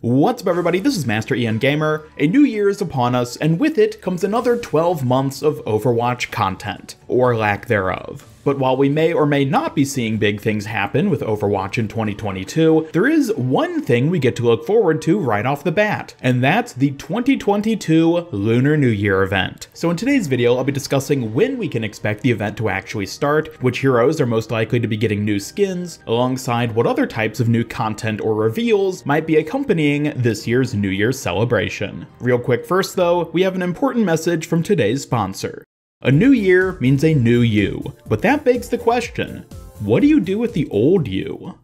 What's up everybody, this is Master Ian Gamer. A new year is upon us, and with it comes another 12 months of Overwatch content, or lack thereof. But while we may or may not be seeing big things happen with Overwatch in 2022, there is one thing we get to look forward to right off the bat, and that's the 2022 Lunar New Year event. So in today's video, I'll be discussing when we can expect the event to actually start, which heroes are most likely to be getting new skins, alongside what other types of new content or reveals might be accompanying this year's New Year's celebration. Real quick first though, we have an important message from today's sponsor. A new year means a new you, but that begs the question, what do you do with the old you?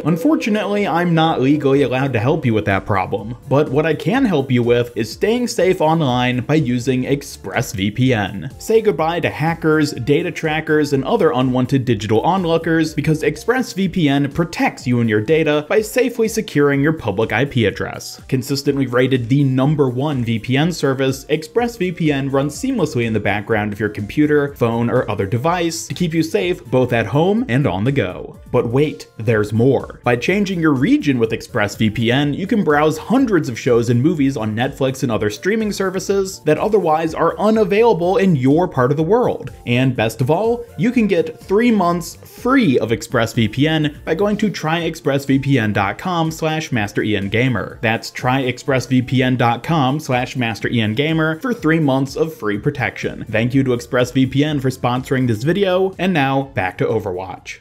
Unfortunately, I'm not legally allowed to help you with that problem, but what I can help you with is staying safe online by using ExpressVPN. Say goodbye to hackers, data trackers, and other unwanted digital onlookers because ExpressVPN protects you and your data by safely securing your public IP address. Consistently rated the #1 VPN service, ExpressVPN runs seamlessly in the background of your computer, phone, or other device to keep you safe both at home and on the go. But wait, there's more. By changing your region with ExpressVPN, you can browse hundreds of shows and movies on Netflix and other streaming services that otherwise are unavailable in your part of the world. And best of all, you can get 3 months free of ExpressVPN by going to tryexpressvpn.com/MasterIanGamer. That's tryexpressvpn.com/MasterIanGamer for 3 months of free protection. Thank you to ExpressVPN for sponsoring this video, and now back to Overwatch.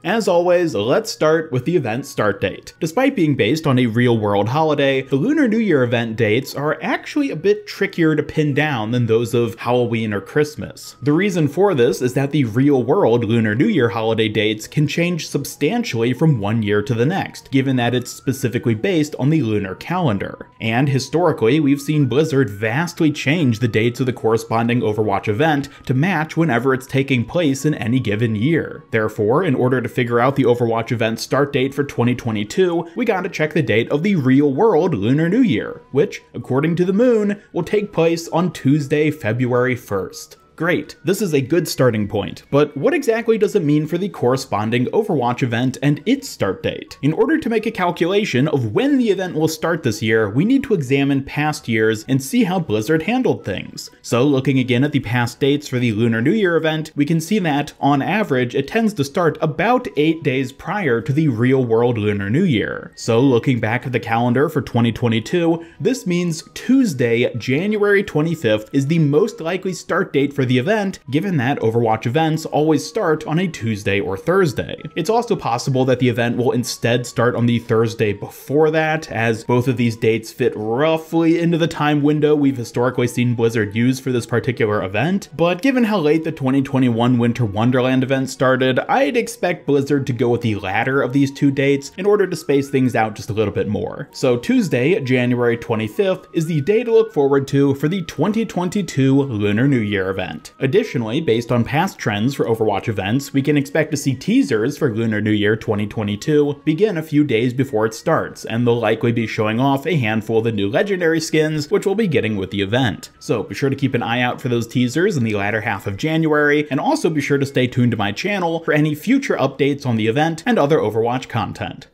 As always, let's start with the event start date. Despite being based on a real-world holiday, the Lunar New Year event dates are actually a bit trickier to pin down than those of Halloween or Christmas. The reason for this is that the real-world Lunar New Year holiday dates can change substantially from one year to the next, given that it's specifically based on the lunar calendar. And historically, we've seen Blizzard vastly change the dates of the corresponding Overwatch event to match whenever it's taking place in any given year. Therefore, in order to figure out the Overwatch event start date for 2022, we gotta check the date of the real-world Lunar New Year, which, according to the moon, will take place on Tuesday, February 1st. Great, this is a good starting point, but what exactly does it mean for the corresponding Overwatch event and its start date? In order to make a calculation of when the event will start this year, we need to examine past years and see how Blizzard handled things. So looking again at the past dates for the Lunar New Year event, we can see that, on average, it tends to start about 8 days prior to the real-world Lunar New Year. So looking back at the calendar for 2022, this means Tuesday, January 25th is the most likely start date for the event, given that Overwatch events always start on a Tuesday or Thursday. It's also possible that the event will instead start on the Thursday before that, as both of these dates fit roughly into the time window we've historically seen Blizzard use for this particular event, but given how late the 2021 Winter Wonderland event started, I'd expect Blizzard to go with the latter of these two dates in order to space things out just a little bit more. So Tuesday, January 25th is the day to look forward to for the 2022 Lunar New Year event. Additionally, based on past trends for Overwatch events, we can expect to see teasers for Lunar New Year 2022 begin a few days before it starts, and they'll likely be showing off a handful of the new legendary skins, which we'll be getting with the event. So be sure to keep an eye out for those teasers in the latter half of January, and also be sure to stay tuned to my channel for any future updates on the event and other Overwatch content.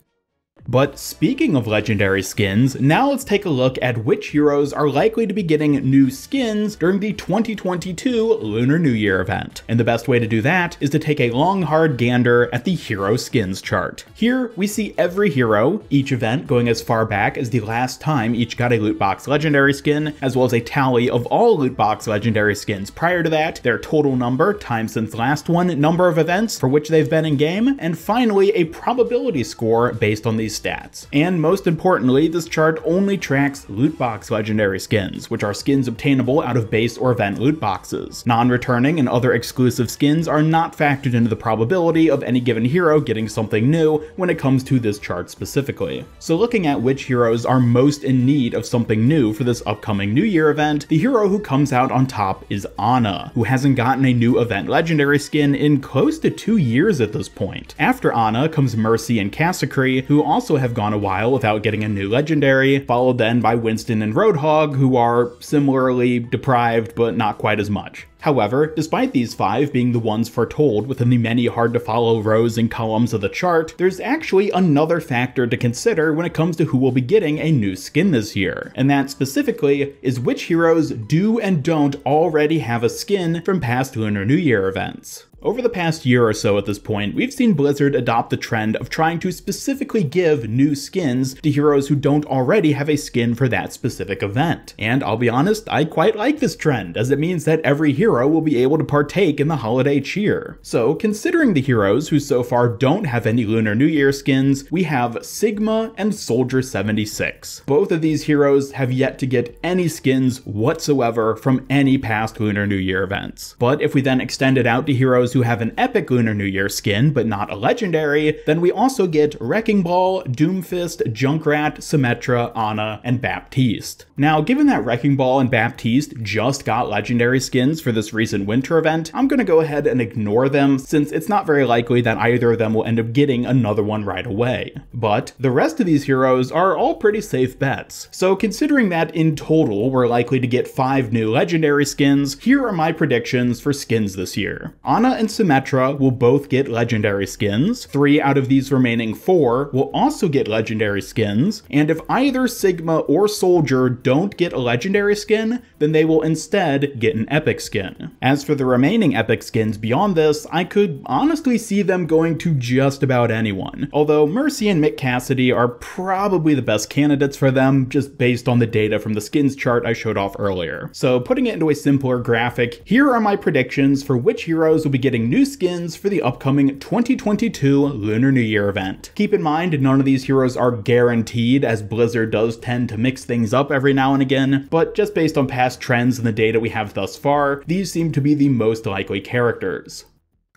But speaking of legendary skins, now let's take a look at which heroes are likely to be getting new skins during the 2022 Lunar New Year event. And the best way to do that is to take a long hard gander at the hero skins chart. Here we see every hero, each event going as far back as the last time each got a loot box legendary skin, as well as a tally of all loot box legendary skins prior to that, their total number, time since last one, number of events for which they've been in game, and finally a probability score based on these stats. And most importantly, this chart only tracks loot box legendary skins, which are skins obtainable out of base or event loot boxes. Non-returning and other exclusive skins are not factored into the probability of any given hero getting something new when it comes to this chart specifically. So looking at which heroes are most in need of something new for this upcoming New Year event, the hero who comes out on top is Ana, who hasn't gotten a new event legendary skin in close to 2 years at this point. After Ana comes Mercy and Cassacree, who also also have gone a while without getting a new legendary, followed then by Winston and Roadhog, who are similarly deprived but not quite as much. However, despite these 5 being the ones foretold within the many hard-to-follow rows and columns of the chart, there's actually another factor to consider when it comes to who will be getting a new skin this year, and that specifically is which heroes do and don't already have a skin from past Lunar New Year events. Over the past year or so at this point, we've seen Blizzard adopt the trend of trying to specifically give new skins to heroes who don't already have a skin for that specific event. And I'll be honest, I quite like this trend, as it means that every hero will be able to partake in the holiday cheer. So, considering the heroes who so far don't have any Lunar New Year skins, we have Sigma and Soldier 76. Both of these heroes have yet to get any skins whatsoever from any past Lunar New Year events. But if we then extend it out to heroes who have an epic Lunar New Year skin, but not a legendary, then we also get Wrecking Ball, Doomfist, Junkrat, Symmetra, Ana, and Baptiste. Now, given that Wrecking Ball and Baptiste just got legendary skins for this recent winter event, I'm gonna go ahead and ignore them, since it's not very likely that either of them will end up getting another one right away. But the rest of these heroes are all pretty safe bets. So considering that in total we're likely to get 5 new legendary skins, here are my predictions for skins this year. Ana and Symmetra will both get legendary skins, 3 out of these remaining 4 will also get legendary skins, and if either Sigma or Soldier don't get a legendary skin, then they will instead get an epic skin. As for the remaining epic skins beyond this, I could honestly see them going to just about anyone, although Mercy and Mick Cassidy are probably the best candidates for them, just based on the data from the skins chart I showed off earlier. So putting it into a simpler graphic, here are my predictions for which heroes will be getting new skins for the upcoming 2022 Lunar New Year event. Keep in mind, none of these heroes are guaranteed, as Blizzard does tend to mix things up every now and again, but just based on past trends and the data we have thus far, these seem to be the most likely characters.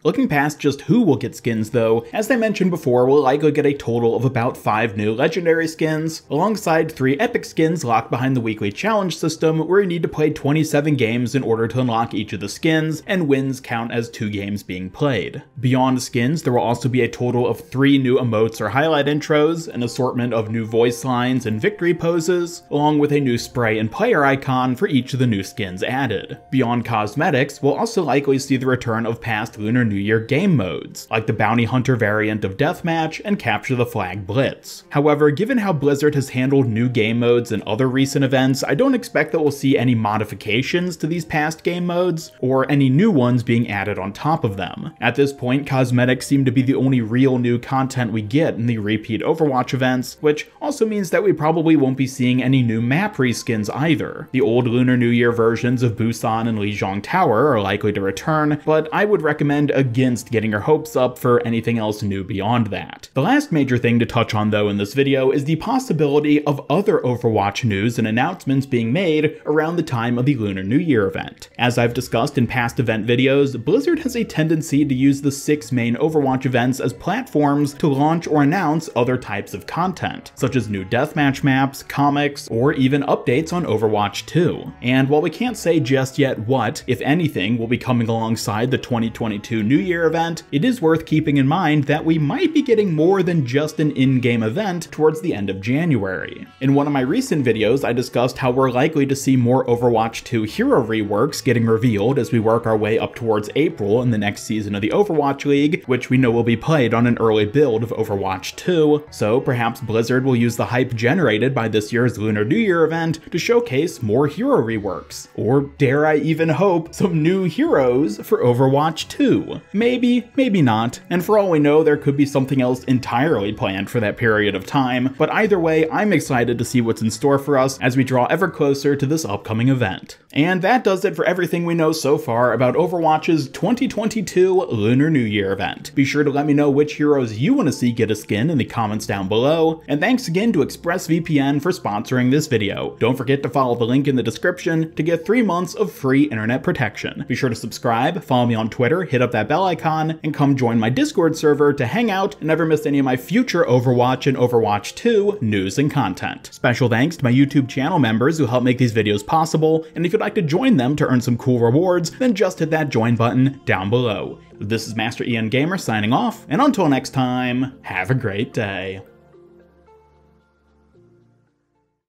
Looking past just who will get skins though, as I mentioned before, we'll likely get a total of about 5 new legendary skins, alongside 3 epic skins locked behind the weekly challenge system, where you need to play 27 games in order to unlock each of the skins, and wins count as 2 games being played. Beyond skins, there will also be a total of 3 new emotes or highlight intros, an assortment of new voice lines and victory poses, along with a new spray and player icon for each of the new skins added. Beyond cosmetics, we'll also likely see the return of past Lunar New Year game modes, like the Bounty Hunter variant of Deathmatch and Capture the Flag Blitz. However, given how Blizzard has handled new game modes in other recent events, I don't expect that we'll see any modifications to these past game modes, or any new ones being added on top of them. At this point, cosmetics seem to be the only real new content we get in the repeat Overwatch events, which also means that we probably won't be seeing any new map reskins either. The old Lunar New Year versions of Busan and Lijiang Tower are likely to return, but I would recommend against getting your hopes up for anything else new beyond that. The last major thing to touch on though in this video is the possibility of other Overwatch news and announcements being made around the time of the Lunar New Year event. As I've discussed in past event videos, Blizzard has a tendency to use the 6 main Overwatch events as platforms to launch or announce other types of content, such as new deathmatch maps, comics, or even updates on Overwatch 2. And while we can't say just yet what, if anything, will be coming alongside the 2022 New Year event, it is worth keeping in mind that we might be getting more than just an in-game event towards the end of January. In one of my recent videos, I discussed how we're likely to see more Overwatch 2 hero reworks getting revealed as we work our way up towards April in the next season of the Overwatch League, which we know will be played on an early build of Overwatch 2, so perhaps Blizzard will use the hype generated by this year's Lunar New Year event to showcase more hero reworks, or dare I even hope, some new heroes for Overwatch 2. Maybe, maybe not, and for all we know there could be something else entirely planned for that period of time, but either way I'm excited to see what's in store for us as we draw ever closer to this upcoming event. And that does it for everything we know so far about Overwatch's 2022 Lunar New Year event. Be sure to let me know which heroes you want to see get a skin in the comments down below, and thanks again to ExpressVPN for sponsoring this video. Don't forget to follow the link in the description to get 3 months of free internet protection. Be sure to subscribe, follow me on Twitter, hit up that bell icon, and come join my Discord server to hang out and never miss any of my future Overwatch and Overwatch 2 news and content. Special thanks to my YouTube channel members who help make these videos possible, and if you'd like to join them to earn some cool rewards, then just hit that join button down below. This is Master Ian Gamer signing off, and until next time, have a great day.